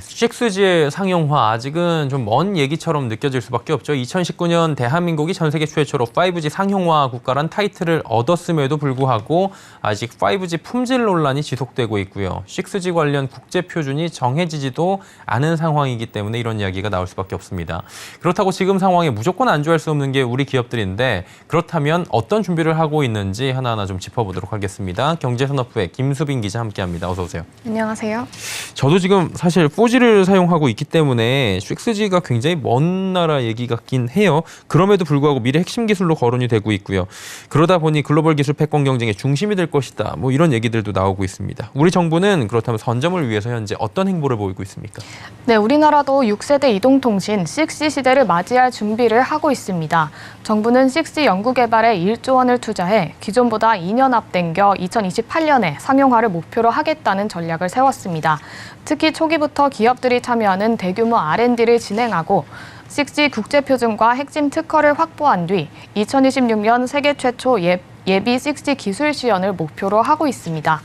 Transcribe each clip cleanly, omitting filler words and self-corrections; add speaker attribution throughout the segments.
Speaker 1: 6G의 상용화 아직은 좀 먼 얘기처럼 느껴질 수밖에 없죠. 2019년 대한민국이 전 세계 최초로 5G 상용화 국가란 타이틀을 얻었음에도 불구하고 아직 5G 품질 논란이 지속되고 있고요. 6G 관련 국제 표준이 정해지지도 않은 상황이기 때문에 이런 이야기가 나올 수밖에 없습니다. 그렇다고 지금 상황에 무조건 안주할 수 없는 게 우리 기업들인데 그렇다면 어떤 준비를 하고 있는지 하나하나 좀 짚어보도록 하겠습니다. 경제산업부의 김수빈 기자 함께합니다. 어서 오세요.
Speaker 2: 안녕하세요.
Speaker 1: 저도 지금 사실 4G를 사용하고 있기 때문에 6G가 굉장히 먼 나라 얘기 같긴 해요. 그럼에도 불구하고 미래 핵심 기술로 거론이 되고 있고요. 그러다 보니 글로벌 기술 패권 경쟁의 중심이 될 것이다. 뭐 이런 얘기들도 나오고 있습니다. 우리 정부는 그렇다면 선점을 위해서 현재 어떤 행보를 보이고 있습니까?
Speaker 2: 네, 우리나라도 6세대 이동통신 6G 시대를 맞이할 준비를 하고 있습니다. 정부는 6G 연구 개발에 1조 원을 투자해 기존보다 2년 앞당겨 2028년에 상용화를 목표로 하겠다는 전략을 세웠습니다. 특히 초기부터 기업들이 참여하는 대규모 R&D를 진행하고 6G 국제표준과 핵심 특허를 확보한 뒤 2026년 세계 최초 예비 6G 기술 시연을 목표로 하고 있습니다.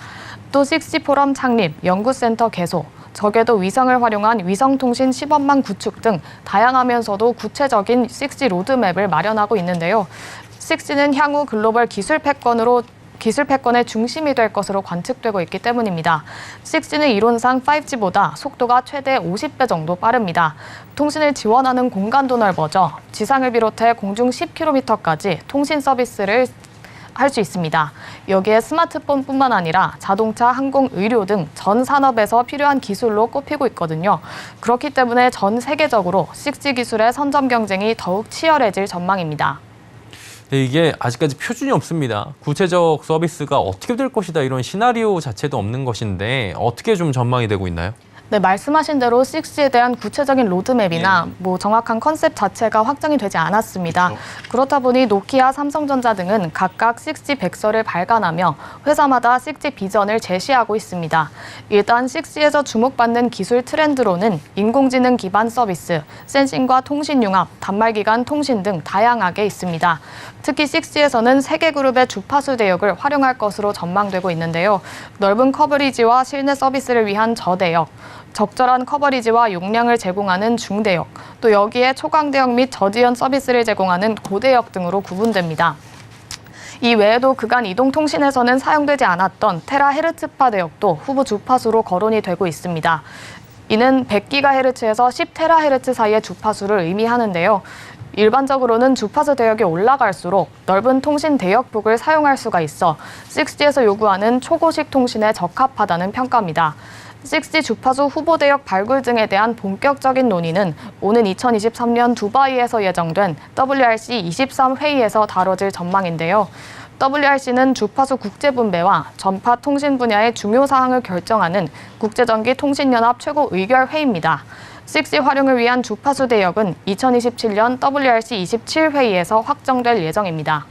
Speaker 2: 또 6G 포럼 창립, 연구센터 개소, 저궤도 위성을 활용한 위성통신 시범망 구축 등 다양하면서도 구체적인 6G 로드맵을 마련하고 있는데요. 6G는 향후 글로벌 기술 패권의 중심이 될 것으로 관측되고 있기 때문입니다. 6G는 이론상 5G보다 속도가 최대 50배 정도 빠릅니다. 통신을 지원하는 공간도 넓어져 지상을 비롯해 공중 10km까지 통신 서비스를 할 수 있습니다. 여기에 스마트폰뿐만 아니라 자동차, 항공, 의료 등 전 산업에서 필요한 기술로 꼽히고 있거든요. 그렇기 때문에 전 세계적으로 6G 기술의 선점 경쟁이 더욱 치열해질 전망입니다.
Speaker 1: 이게 아직까지 표준이 없습니다. 구체적 서비스가 어떻게 될 것이다 이런 시나리오 자체도 없는 것인데 어떻게 좀 전망이 되고 있나요?
Speaker 2: 네, 말씀하신 대로 6G에 대한 구체적인 로드맵이나 정확한 컨셉 자체가 확정이 되지 않았습니다.
Speaker 1: 그렇죠.
Speaker 2: 그렇다 보니 노키아, 삼성전자 등은 각각 6G 백서를 발간하며 회사마다 6G 비전을 제시하고 있습니다. 일단 6G에서 주목받는 기술 트렌드로는 인공지능 기반 서비스, 센싱과 통신 융합, 단말기간 통신 등 다양하게 있습니다. 특히 6G에서는 세계 그룹의 주파수 대역을 활용할 것으로 전망되고 있는데요. 넓은 커버리지와 실내 서비스를 위한 저대역, 적절한 커버리지와 용량을 제공하는 중대역, 또 여기에 초광대역 및 저지연 서비스를 제공하는 고대역 등으로 구분됩니다. 이 외에도 그간 이동통신에서는 사용되지 않았던 테라헤르츠파 대역도 후보 주파수로 거론이 되고 있습니다. 이는 100GHz에서 10THz 사이의 주파수를 의미하는데요. 일반적으로는 주파수 대역이 올라갈수록 넓은 통신 대역폭을 사용할 수가 있어 6G에서 요구하는 초고식 통신에 적합하다는 평가입니다. 6G 주파수 후보 대역 발굴 등에 대한 본격적인 논의는 오는 2023년 두바이에서 예정된 WRC 23회의에서 다뤄질 전망인데요. WRC는 주파수 국제 분배와 전파 통신 분야의 중요 사항을 결정하는 국제전기통신연합 최고 의결회의입니다. 6G 활용을 위한 주파수 대역은 2027년 WRC 27회의에서 확정될 예정입니다.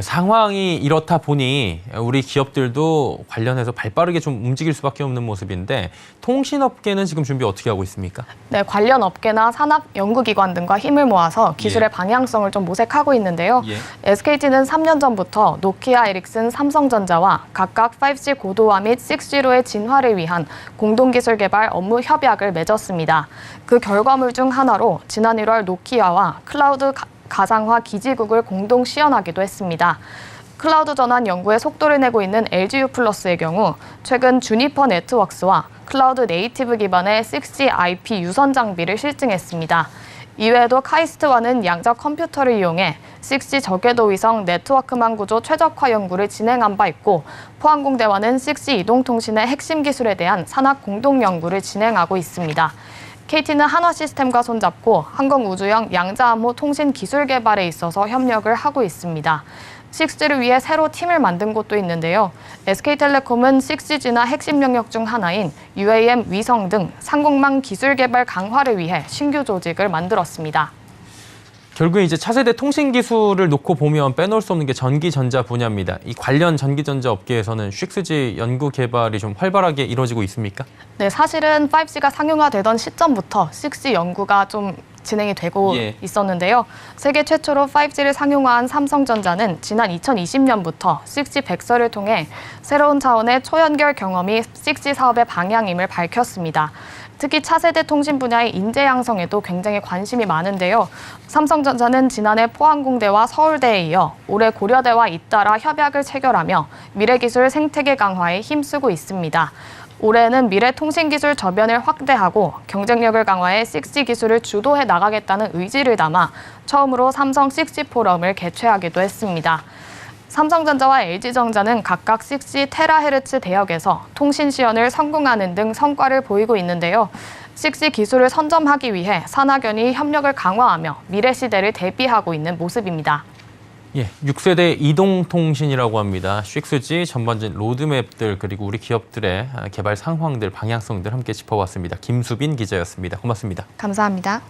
Speaker 1: 상황이 이렇다 보니 우리 기업들도 관련해서 발빠르게 좀 움직일 수밖에 없는 모습인데 통신업계는 지금 준비 어떻게 하고 있습니까?
Speaker 2: 네, 관련 업계나 산업 연구기관 등과 힘을 모아서 기술의 방향성을 좀 모색하고 있는데요. SKT는 3년 전부터 노키아, 에릭슨, 삼성전자와 각각 5G 고도화 및 6G로의 진화를 위한 공동기술 개발 업무 협약을 맺었습니다. 그 결과물 중 하나로 지난 1월 노키아와 클라우드 가상화 기지국을 공동 시연하기도 했습니다. 클라우드 전환 연구에 속도를 내고 있는 LGU+의 경우 최근 주니퍼 네트워크스와 클라우드 네이티브 기반의 6G IP 유선 장비를 실증했습니다. 이외에도 카이스트와는 양자 컴퓨터를 이용해 6G 저궤도 위성 네트워크망 구조 최적화 연구를 진행한 바 있고 포항공대와는 6G 이동통신의 핵심 기술에 대한 산학 공동 연구를 진행하고 있습니다. KT는 한화시스템과 손잡고 항공우주형 양자암호 통신 기술 개발에 있어서 협력을 하고 있습니다. 6G를 위해 새로 팀을 만든 곳도 있는데요. SK텔레콤은 6G나 핵심 영역 중 하나인 UAM 위성 등 상공망 기술 개발 강화를 위해 신규 조직을 만들었습니다.
Speaker 1: 결국 이제 차세대 통신 기술을 놓고 보면 빼놓을 수 없는 게 전기 전자 분야입니다. 이 관련 전기 전자 업계에서는 6G 연구 개발이 좀 활발하게 이루어지고 있습니까?
Speaker 2: 네, 사실은 5G가 상용화되던 시점부터 6G 연구가 좀 진행이 되고 있었는데요. 세계 최초로 5G를 상용화한 삼성전자는 지난 2020년부터 6G 백서를 통해 새로운 차원의 초연결 경험이 6G 사업의 방향임을 밝혔습니다. 특히 차세대 통신 분야의 인재 양성에도 굉장히 관심이 많은데요. 삼성전자는 지난해 포항공대와 서울대에 이어 올해 고려대와 잇따라 협약을 체결하며 미래기술 생태계 강화에 힘쓰고 있습니다. 올해는 미래통신기술 저변을 확대하고 경쟁력을 강화해 6G 기술을 주도해 나가겠다는 의지를 담아 처음으로 삼성 6G 포럼을 개최하기도 했습니다. 삼성전자와 LG전자는 각각 6G 테라헤르츠 대역에서 통신 시연을 성공하는 등 성과를 보이고 있는데요. 6G 기술을 선점하기 위해 산학연이 협력을 강화하며 미래 시대를 대비하고 있는 모습입니다.
Speaker 1: 예, 6세대 이동통신이라고 합니다. 6G 전반적인 로드맵들 그리고 우리 기업들의 개발 상황들, 방향성들 함께 짚어봤습니다. 김수빈 기자였습니다. 고맙습니다.
Speaker 2: 감사합니다.